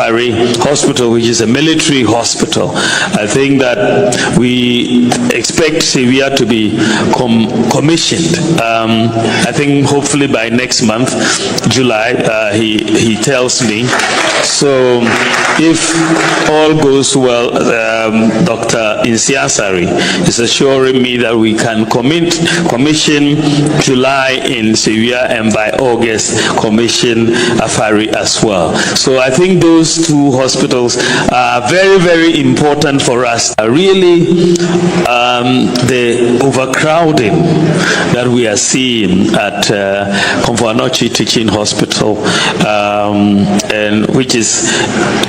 Afari Hospital, which is a military hospital. I think that we expect Sevilla to be commissioned. I think hopefully by next month, July, he tells me. So if all goes well, Dr. Insiasari is assuring me that we can commission July in Sevilla, and by August commission Afari as well. So I think those two hospitals are very, very important for us. Really, the overcrowding that we are seeing at Komfo-Anokye Teaching Hospital, and which is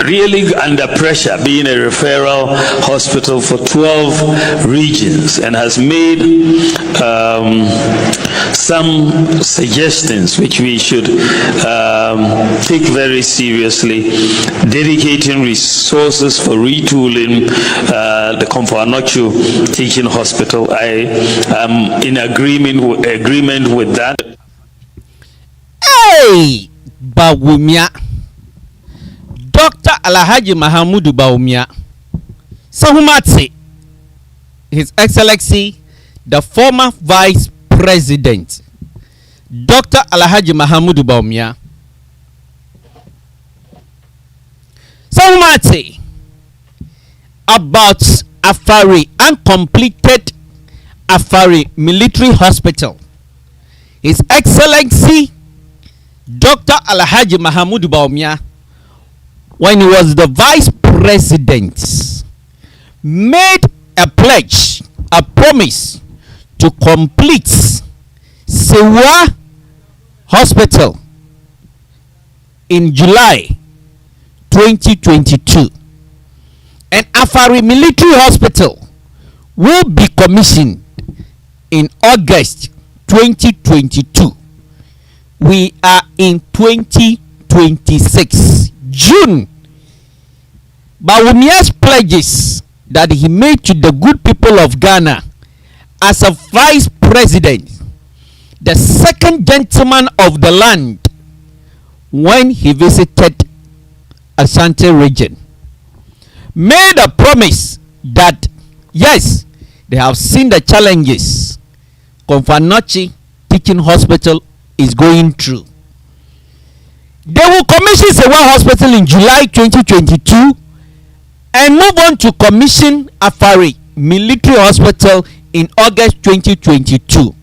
really under pressure, being a referral hospital for 12 regions, and has made some suggestions which we should take very seriously, dedicating resources for retooling the Komfo-Anokye Teaching Hospital. I am in agreement with that. Hey, Bawumia, Dr. Alhaji Mahamudu Bawumia, Sahumati, His Excellency, the former Vice President, Dr. Alhaji Mahamudu Bawumia. Sahumati, about Afari, Uncompleted Afari Military Hospital. His Excellency Dr. Alhaji Mahamudu Bawumia, when he was the Vice President, made a pledge, a promise to complete Sewa Hospital in July 2022. And Afari Military Hospital will be commissioned in August 2022. We are in 2026, June. Bawumia's pledges that he made to the good people of Ghana as a vice president, the second gentleman of the land, when he visited Ashanti region, made a promise that yes, they have seen the challenges Komfo-Anokye Teaching Hospital is going through. They will commission Sewa Hospital in July 2022 and move on to commission Afari Military Hospital in August 2022.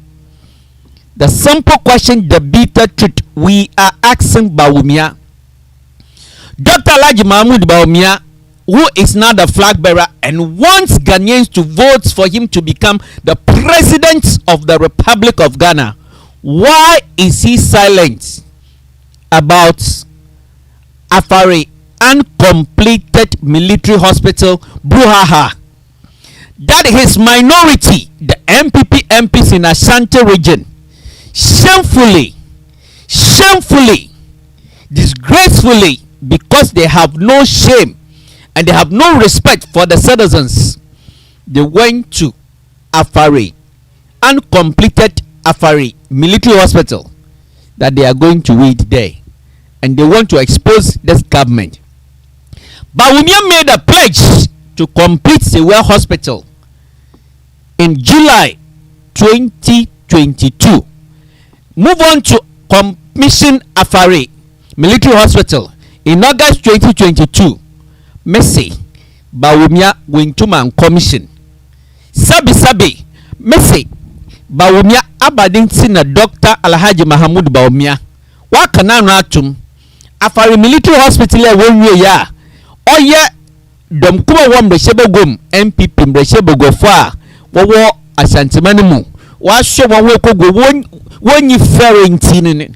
The simple question, the bitter truth, we are asking Bawumia, Dr. Alhaji Mahamudu Bawumia, who is now the flag bearer and wants Ghanaians to vote for him to become the president of the Republic of Ghana, why is he silent about Afari Uncompleted Military Hospital, Bruhaha, that his minority, the MPs in Ashanti region, shamefully, disgracefully, because they have no shame and they have no respect for the citizens, they went to Afari, Uncompleted Afari Military Hospital, that they are going to wait there, and they want to expose this government. Bawumia made a pledge to complete Sewa Hospital in July 2022. Move on to commission Afari Military Hospital in August 2022. Messi Bawumia Wintuma and Commission. Sabi Messi Bawumia abadin na Dr. Alhaji Mahamudu Bawumia. Wakana natum Afari Military Hospital ya wenye ya oye domkuba wa mbreshebogom MPP mbreshebogofa wawo Ashantimani mu wa sho wa kogo wonyi fere ntini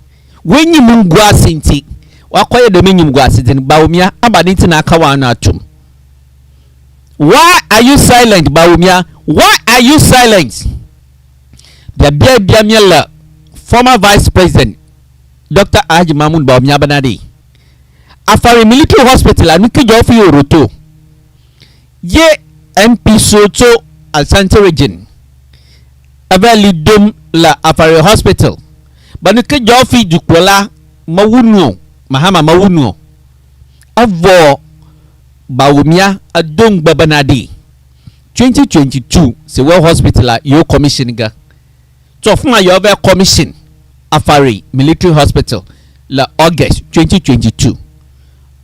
wonyi mungwasi nti wakoye domenyi mungwasi tin Bawumia abadin na aka wa natum. Why are you silent, Bawumia? Why are you silent? The Biamiela, former Vice President Dr. Alhaji Mahamudu Bawumia Banadi, Afari Military Hospital anuki jofi oroto ye MP Soto Ashanti region avali dom la Afari Hospital banuki jofi Jukola Mawunuo Mahama Mawunuo Ovo Bawumia Adong Babanadi 2022 se well hospital yo commission ga. So from your commission Afari military hospital la August 2022.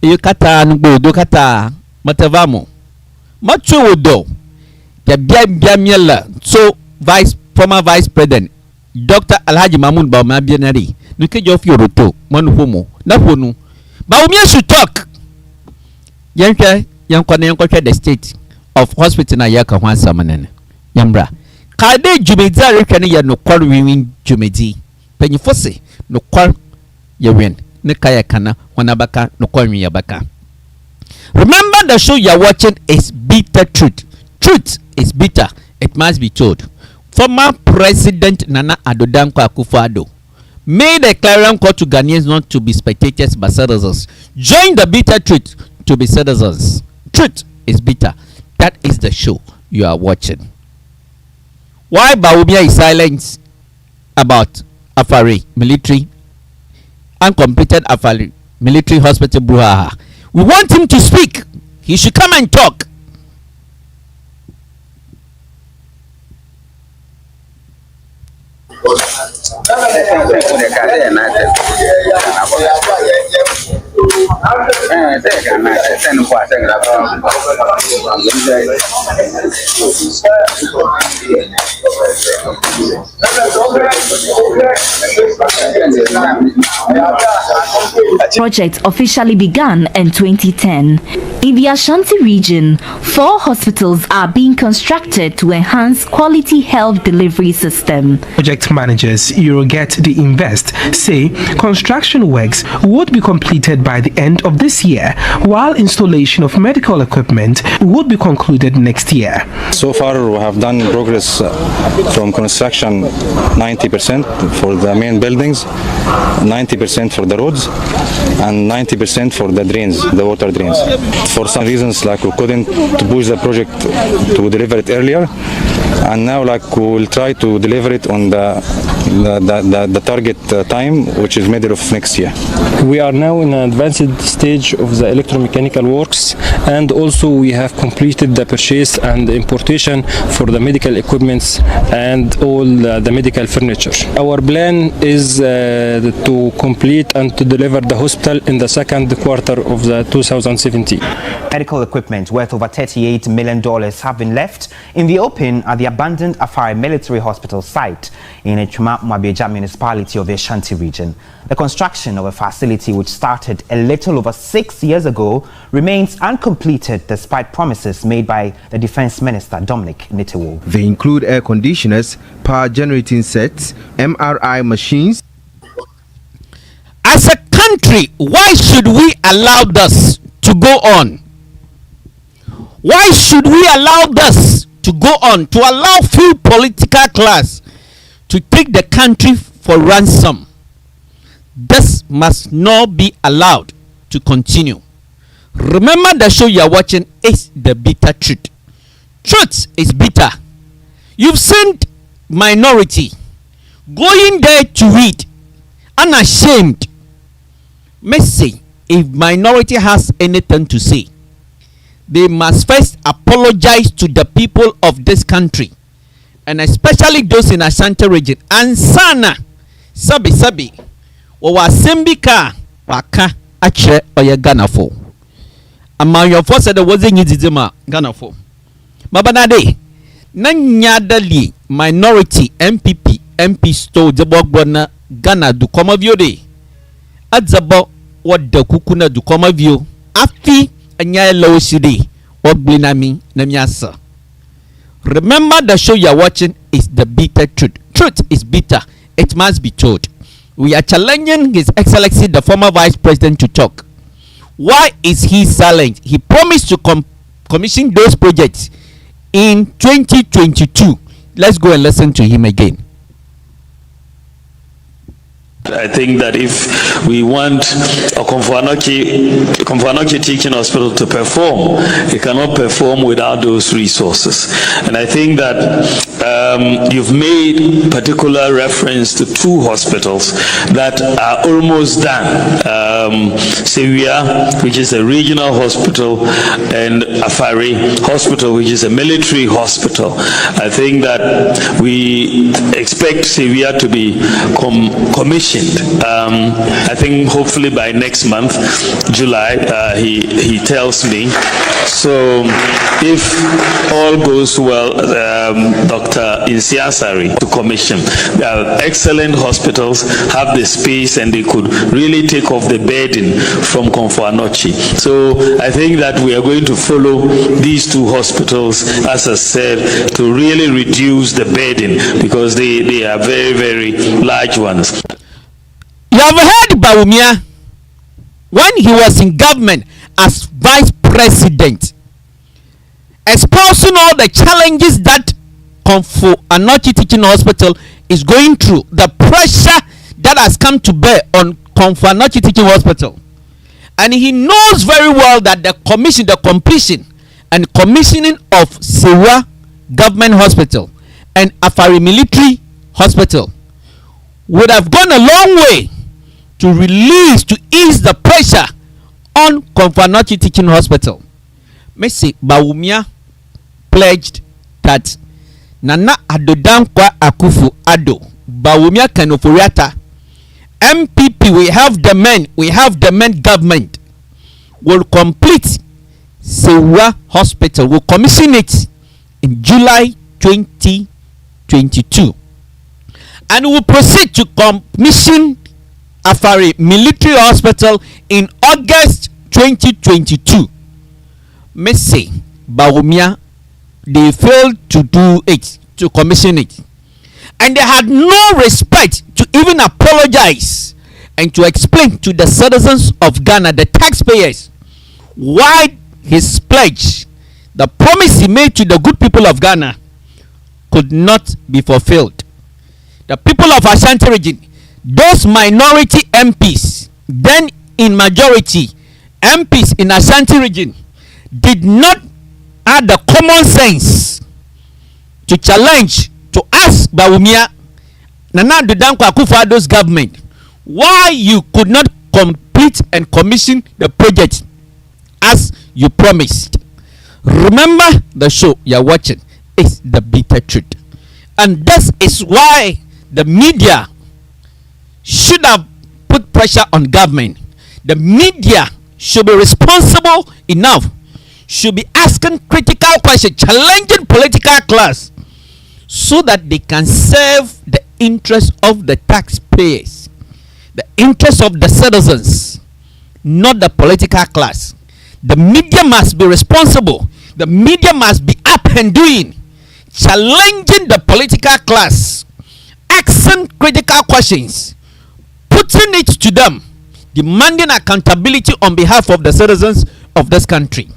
You kata ngbo do kata matavamo. Macho wodo. The biamiela so former vice president Dr. Alhaji Mahmoud Bawumia Bienari. Nuke jo fi oroto manu homo. Na honu. Bawumia should talk. Yanke yankwa the state of hospital na yaka hwan samanene. Yambra. Kade jumedi a rehwe ne ye no kwar winwin jumedi. Panyifo se no kwar ye wen ne kaya kana wana baka no kwar win ya baka. Remember the show you are watching is Bitter Truth. Truth is bitter. It must be told. Former President Nana Addo Dankwa Akufo-Addo made a clarion call to Ghanaians not to be spectators but citizens. Join the Bitter Truth to be citizens. Truth is bitter. That is the show you are watching. Why Bawumia is silent about Afari military, uncompleted Afari military hospital Bruhaha? We want him to speak. He should come and talk. Project officially began in 2010. In the Ashanti region, 4 hospitals are being constructed to enhance quality health delivery system. Project managers Euroget the Invest say construction works would be completed by the end of this year, while installation of medical equipment would be concluded next year. So far, we have done progress from construction 90% for the main buildings, 90% for the roads, and 90% for the drains, the water drains. For some reasons, like we couldn't push the project to deliver it earlier, and now like we will try to deliver it on the target time, which is middle of next year. We are now in an advanced stage of the electromechanical works, and also we have completed the purchase and the importation for the medical equipments and all the medical furniture. Our plan is to complete and to deliver the hospital in the second quarter of the 2017. Medical equipment worth over $38 million have been left in the open at the abandoned Afari military hospital site in Echuma Mwabeja municipality of the Ashanti region. The construction of a facility which started a little over 6 years ago remains uncompleted despite promises made by the Defense Minister Dominic Nitewo. They include air conditioners, power generating sets, MRI machines. As a country, why should we allow this to go on? Why should we allow this to go on? To allow few political class to take the country for ransom. This must not be allowed to continue. Remember, the show you are watching is the Bitter Truth. Truth is bitter. You've seen minority going there to read unashamed. Messi, if minority has anything to say, they must first apologize to the people of this country, and especially those in Ashanti region. And sana sabi wa sembika waka ache oye Ghana for. Your first said there wasn't easy Ghana for. Mabanade nanyadali minority MP stole the bogwana Ghana do come of your day. Adzabo what the kukuna do come of you. Afi anya low city or blinami namyasa. Remember, the show you are watching is the Bitter Truth. Truth is bitter. It must be told. We are challenging His Excellency the former Vice President to talk. Why is he silent? He promised to commission those projects in 2022. Let's go and listen to him again. I think that if we want a Komfo-Anokye Teaching Hospital to perform, it cannot perform without those resources. And I think that you've made particular reference to two hospitals that are almost done. Sewia, which is a regional hospital, and Afari Hospital, which is a military hospital. I think that we expect Sewia to be commissioned. I think hopefully by next month, July, he tells me. So if all goes well, Dr. Insiasari to commission. They are excellent hospitals, have the space, and they could really take off the burden from Komfo-Anokye. So I think that we are going to follow these two hospitals, as I said, to really reduce the burden, because they are very, very large ones. You have heard Bawumia when he was in government as vice president, espousing all the challenges that Komfo-Anokye Teaching Hospital is going through, the pressure that has come to bear on Komfo-Anokye Teaching Hospital. And he knows very well that the completion and commissioning of Sewia Government Hospital and Afari Military Hospital would have gone a long way to ease the pressure on Komfo-Anokye Teaching Hospital. Messi Bawumia pledged that Nana Adodankwa Akufo-Addo, Bawumia Kanoforiata, MPP, we have the men government, will complete Sewia Hospital, will commission it in July 2022, and will proceed to commission Afari Military Hospital in August 2022. Messi Bawumia, they failed to do it, to commission it, and they had no respect to even apologize and to explain to the citizens of Ghana, the taxpayers, why his pledge, the promise he made to the good people of Ghana, could not be fulfilled. The people of Ashanti region, those minority MPs, then in majority MPs in Ashanti region, did not have the common sense to challenge, to ask Bawumia, Nana Adodankwa Akufo-Addo's government, why you could not complete and commission the project as you promised. Remember, the show you're watching is the bitter truth, and this is why the media should have put pressure on government. The media should be responsible enough, should be asking critical questions, challenging political class, so that they can serve the interests of the taxpayers, the interests of the citizens, not the political class. The media must be responsible. The media must be up and doing, challenging the political class, asking critical questions, putting it to them, demanding accountability on behalf of the citizens of this country.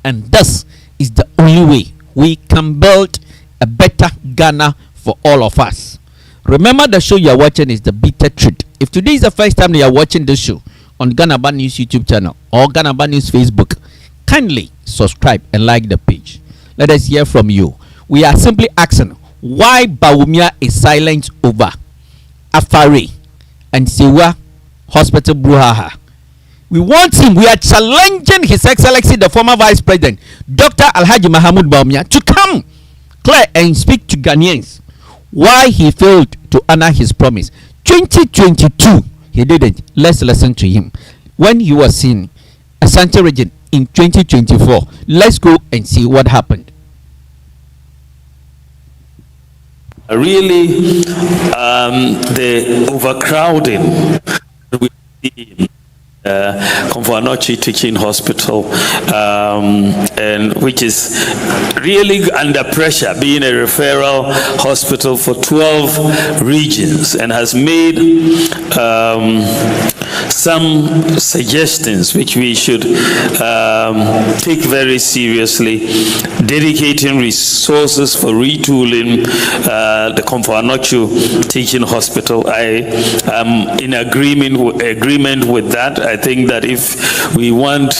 And this is the only way we can build a better Ghana for all of us. Remember, the show you are watching is the bitter truth. If today is the first time you are watching this show on Ghana Bad News YouTube channel or Ghana Bad News Facebook, kindly subscribe and like the page. Let us hear from you. We are simply asking why Bawumia is silent over Afari and Sewia Hospital Bruhaha. We want him, we are challenging His Excellency the former Vice President Dr. Alhaji Mahamudu Bawumia to come clear and speak to Ghanaians why he failed to honor his promise. 2022 he didn't. Let's listen to him when he was in Ashanti region in 2024. Let's go and see what happened. Really, the overcrowding we see in Komfo-Anokye Teaching Hospital, and which is really under pressure, being a referral hospital for 12 regions, and has made some suggestions which we should take very seriously, dedicating resources for retooling the Komfo-Anokye Teaching Hospital. I am in agreement with that. I think that if we want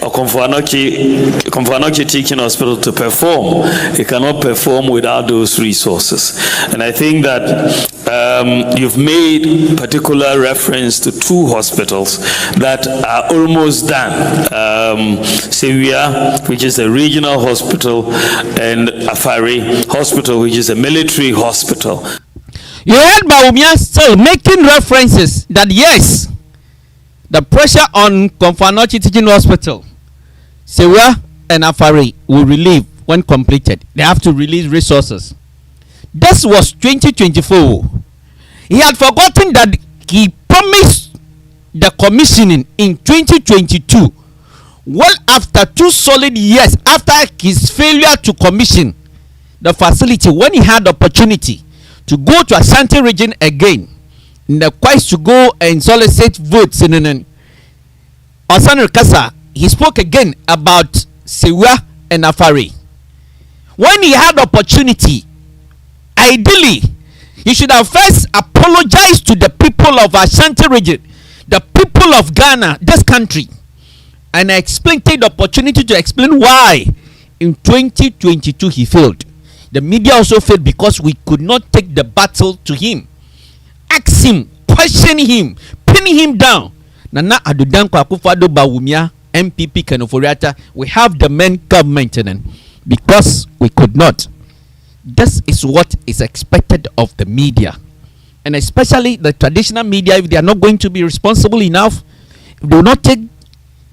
a Komfo-Anokye Teaching Hospital to perform, it cannot perform without those resources. And I think that you've made particular reference to two hospitals that are almost done. Sewia, which is a regional hospital, and Afari Hospital, which is a military hospital. You heard Bawumia still making references that yes, the pressure on Komfo-Anokye Teaching Hospital, Sewia and Afari will relieve when completed. They have to release resources. This was 2024. He had forgotten that he promised the commissioning in 2022. Well, after 2 solid years after his failure to commission the facility, when he had the opportunity to go to Ashanti region again, in the quest to go and solicit votes in Osan Kasa, he spoke again about Sewia and Afari. When he had opportunity, ideally, he should have first apologized to the people of Ashanti region, the people of Ghana, this country, and I explained, take the opportunity to explain why in 2022 he failed. The media also failed because we could not take the battle to him, ask him, question him, pin him down. Nana Adudanko Akufo-Addo Bawumia, MPP Kenoforiata, we have the main government because we could not. This is what is expected of the media, and especially the traditional media. If they are not going to be responsible enough, if they will not take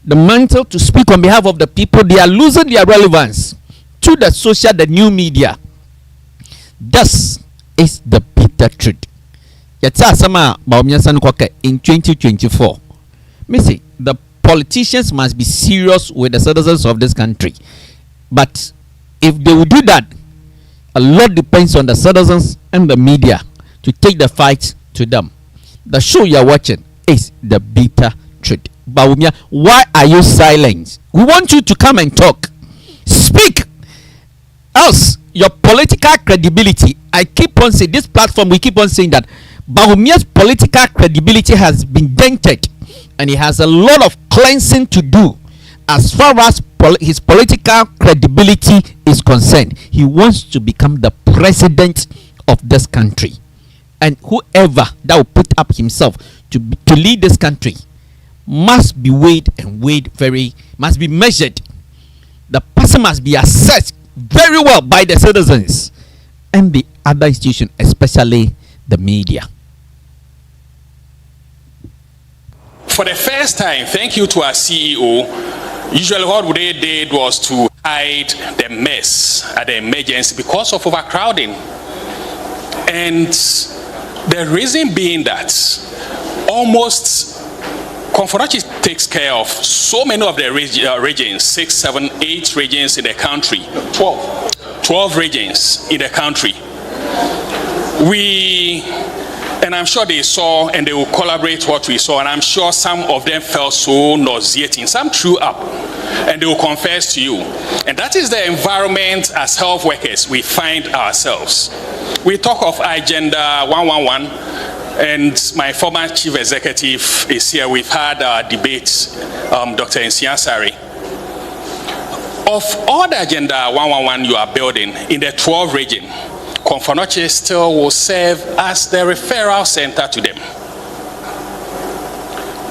the mantle to speak on behalf of the people, they are losing their relevance to the new media. This is the bitter truth. Yetsa sama Bawumia Sanukoke in 2024. Missy, the politicians must be serious with the citizens of this country, but if they will do that, a lot depends on the citizens and the media to take the fight to them. The show you are watching is the bitter truth. Bawumia, why are you silent? We want you to come and talk. Speak. Else, your political credibility, I keep on saying, this platform, we keep on saying that Bawumia's political credibility has been dented, and he has a lot of cleansing to do as far as his political credibility is concerned. He wants to become the president of this country, and whoever that will put up himself to lead this country must be weighed must be measured. The person must be assessed very well by the citizens and the other institutions, especially the media. For the first time, thank you to our CEO. Usually what they did was to hide the mess at the emergency because of overcrowding. And the reason being that almost Komfo-Anokye takes care of so many of the regions, 6, 7, 8 regions in the country, 12 regions in the country. And I'm sure they saw and they will collaborate what we saw, and I'm sure some of them felt so nauseating. Some threw up and they will confess to you. And that is the environment as health workers we find ourselves. We talk of Agenda 111, and my former chief executive is here. We've had our debates, Dr. Nsiasari. Of all the Agenda 111 you are building in the 12 region, Komfo-Anokye still will serve as the referral center to them.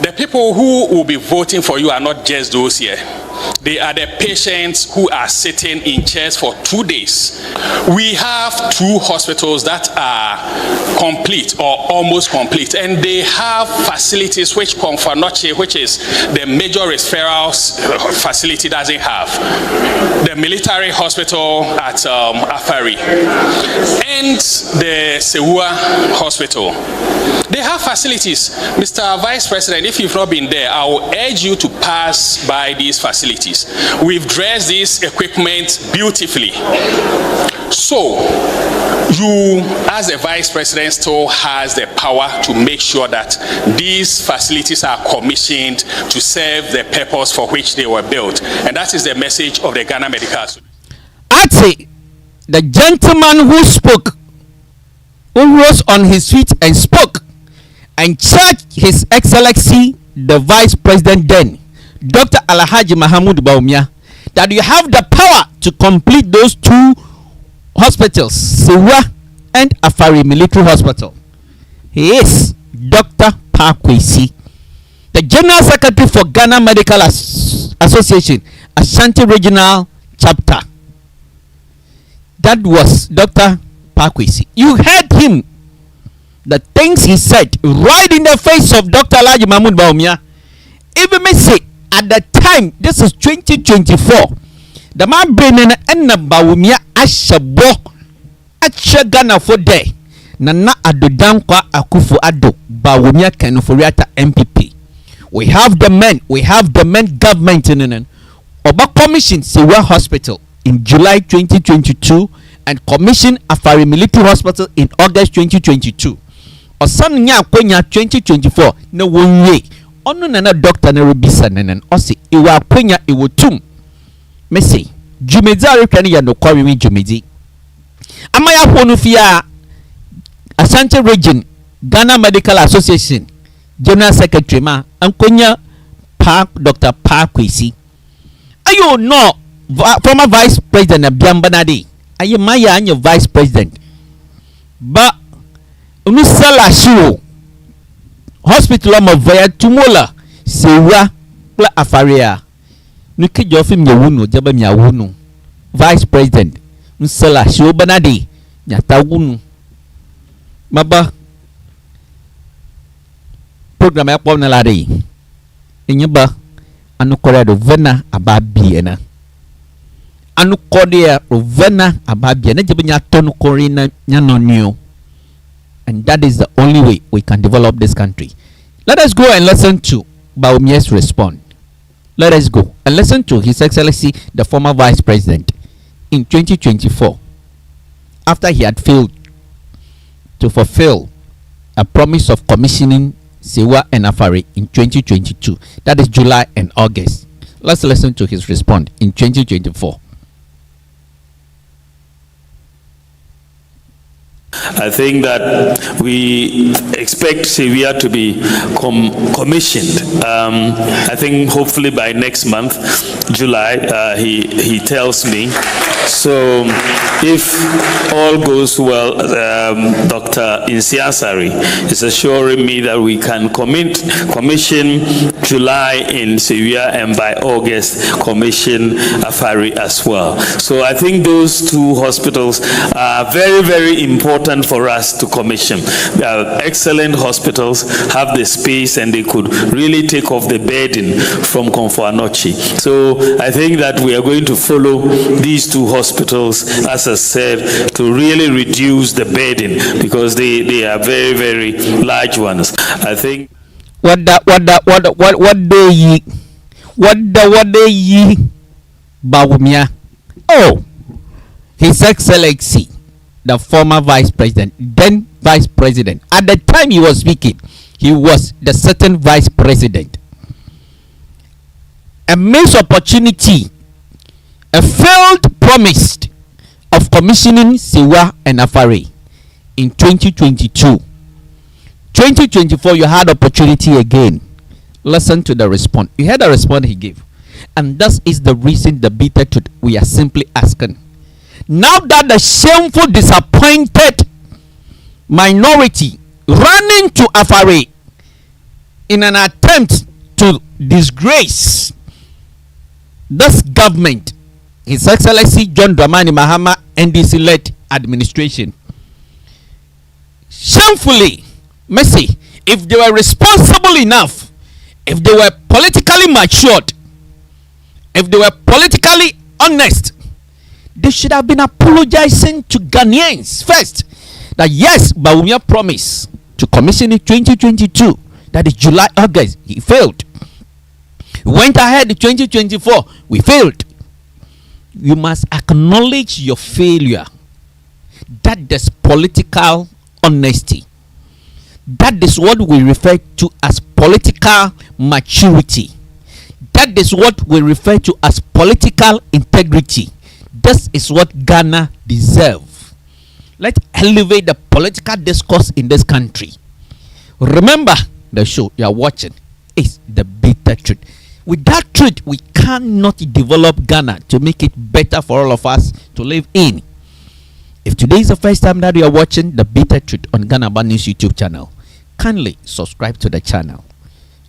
The people who will be voting for you are not just those here. They are the patients who are sitting in chairs for 2 days. We have 2 hospitals that are complete or almost complete, and they have facilities which Komfo-Anokye, which is the major referrals facility, doesn't have. The military hospital at Afari and the Sewia hospital. They have facilities. Mr. Vice President, if you've not been there, I will urge you to pass by these facilities. We've dressed this equipment beautifully. So, you, as the Vice President, still has the power to make sure that these facilities are commissioned to serve the purpose for which they were built. And that is the message of the Ghana Medical Association. Ati, the gentleman who spoke, who rose on his feet and spoke and charged His Excellency the Vice President then, Dr. Alhaji Mahamudu Bawumia, that you have the power to complete those two hospitals, Sewa and Afari Military Hospital. He is Dr. Pakwesi, the General Secretary for Ghana Medical Association, Ashanti Regional Chapter. That was Dr. Pakwesi. You heard him. The things he said right in the face of Dr. Alhaji Mahmoud Bawumia. Even me say at the time, this is 2024, the man bringing in Bawumia ashabo Ghana for day. Nana adodankwa akufu ado Bawumia kenufuriata MPP. We have the men government in Oba Commission Sewa Hospital in July 2022 and commission Afari Military Hospital in August 2022. Osan nya akwenya 2024 na wonwe onu na doctor na rebisa nenen osi iwa akwenya iwotum mesi jumedi aretwani ya nokwari wi jumedi amaya honu fia Ashanti Region Ghana Medical Association General Secretary ma ankonya Dr. Pakwesi ayo no former Vice President Abiambanade aye maya anya Vice President ba unisala shiwo hospital amavaya tumola Sewa pla Afaria nuke jofi myawunu jaba myawunu Vice President unisala shiwo banade nyatawunu maba program ya pom na lade enyeba anukore do vena ababiena anukode rovena ababiena jaba nyatonu korina nyanonyo. And that is the only way we can develop this country. Let us go and listen to Bawumia's response. Let us go and listen to His Excellency, the former Vice President, in 2024, after he had failed to fulfill a promise of commissioning Sewa and Afari in 2022. That is July and August. Let's listen to his response in 2024. I think that we expect Sevilla to be commissioned. I think hopefully by next month, July, he tells me. So if all goes well, Dr. Insiasari is assuring me that we can commission July in Sevilla and by August commission Afari as well. So I think those two hospitals are very, very important for us to commission. They are excellent hospitals, have the space, and they could really take off the burden from Komfo-Anokye. So I think that we are going to follow these two hospitals, as I said, to really reduce the burden because they are very, very large ones. I think what do ye Bawumia? Oh, His Excellency, the former Vice President, then Vice President. At the time he was speaking, he was the certain Vice President. A missed opportunity, a failed promise of commissioning Sewa and Afari in 2022. 2024, you had opportunity again. Listen to the response. You heard the response he gave. And that is the reason the bitter truth we are simply asking. Now that the shameful, disappointed minority running to Afari in an attempt to disgrace this government, His Excellency John Dramani Mahama NDC-led administration, shamefully, Messi, if they were responsible enough, if they were politically matured, if they were politically honest, they should have been apologizing to Ghanaians first that yes, Bawumia promised to commission in 2022. That is July, August. He failed. Went ahead in 2024. We failed. You must acknowledge your failure. That is political honesty. That is what we refer to as political maturity. That is what we refer to as political integrity. This is what Ghana deserves. Let's elevate the political discourse in this country. Remember, the show you are watching is the bitter truth. With that truth, we cannot develop Ghana to make it better for all of us to live in. If today is the first time that you are watching the bitter truth on Ghana Bad News YouTube channel, kindly subscribe to the channel.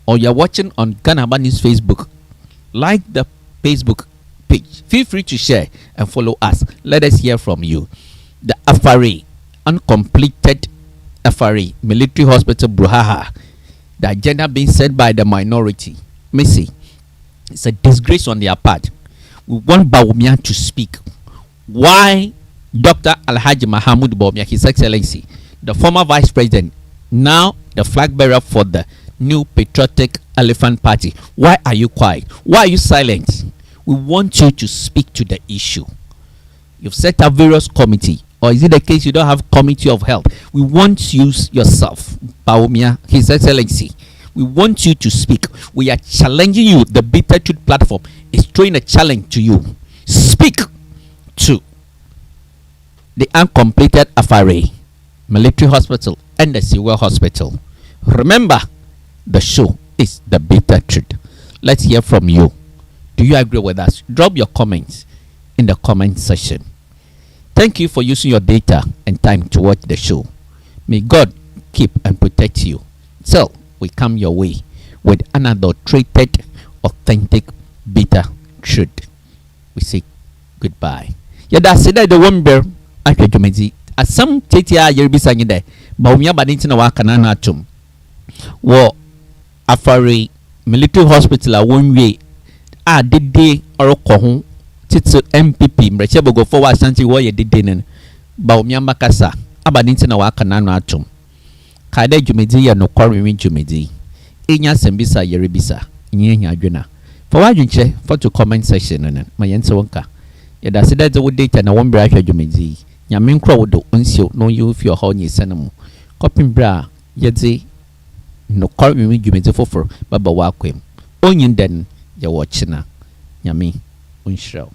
Or you are watching on Ghana Bad News Facebook, like the Facebook page. Feel free to share and follow us. Let us hear from you. The Afari, uncompleted Afari military hospital Bruhaha, the agenda being set by the minority. Missy, it's a disgrace on their part. We want Bawumia to speak. Why Dr. Alhaji Mahamudu Bawumia, His Excellency, the former Vice President, now the flag bearer for the new Patriotic Elephant Party, why are you quiet? Why are you silent? We want you to speak to the issue. You've set up various committee, or is it the case you don't have committee of health? We want you yourself, Bawumia, His Excellency. We want you to speak. We are challenging you. The Bitter Truth platform is throwing a challenge to you. Speak to the uncompleted Afari military hospital and the civil hospital. Remember, the show is the Bitter Truth. Let's hear from you. Do you agree with us? Drop your comments in the comment section. Thank you for using your data and time to watch the show. May God keep and protect you. So we come your way with unadulterated, authentic, bitter truth. We say goodbye. Yeah, that's it. The one bear. I can do me. As some tetia you'll be saying there. Bawumia badinti na wakanana atum. Wo Afari military hospital a one way. Dede or kohun titse MPP mreche bogo for wa shanti wo ye dede nen. Bawumia makasa abadinti na wakanana atum. Kade jumedi ya no kwari jumedi. Inya sembisa yerebisa. Inya adwena. For wa dwinche for to comment section nen. Ma yense wonka. Ya da sida ze wo data na won bra hwa jumedi. Nyame nkro wo do onsio no you fi ho nyi senemu. Kopin bra yedze no kwari jumedi fofor baba wa kwem. Onyin den ya wo china. Nyame unshraw.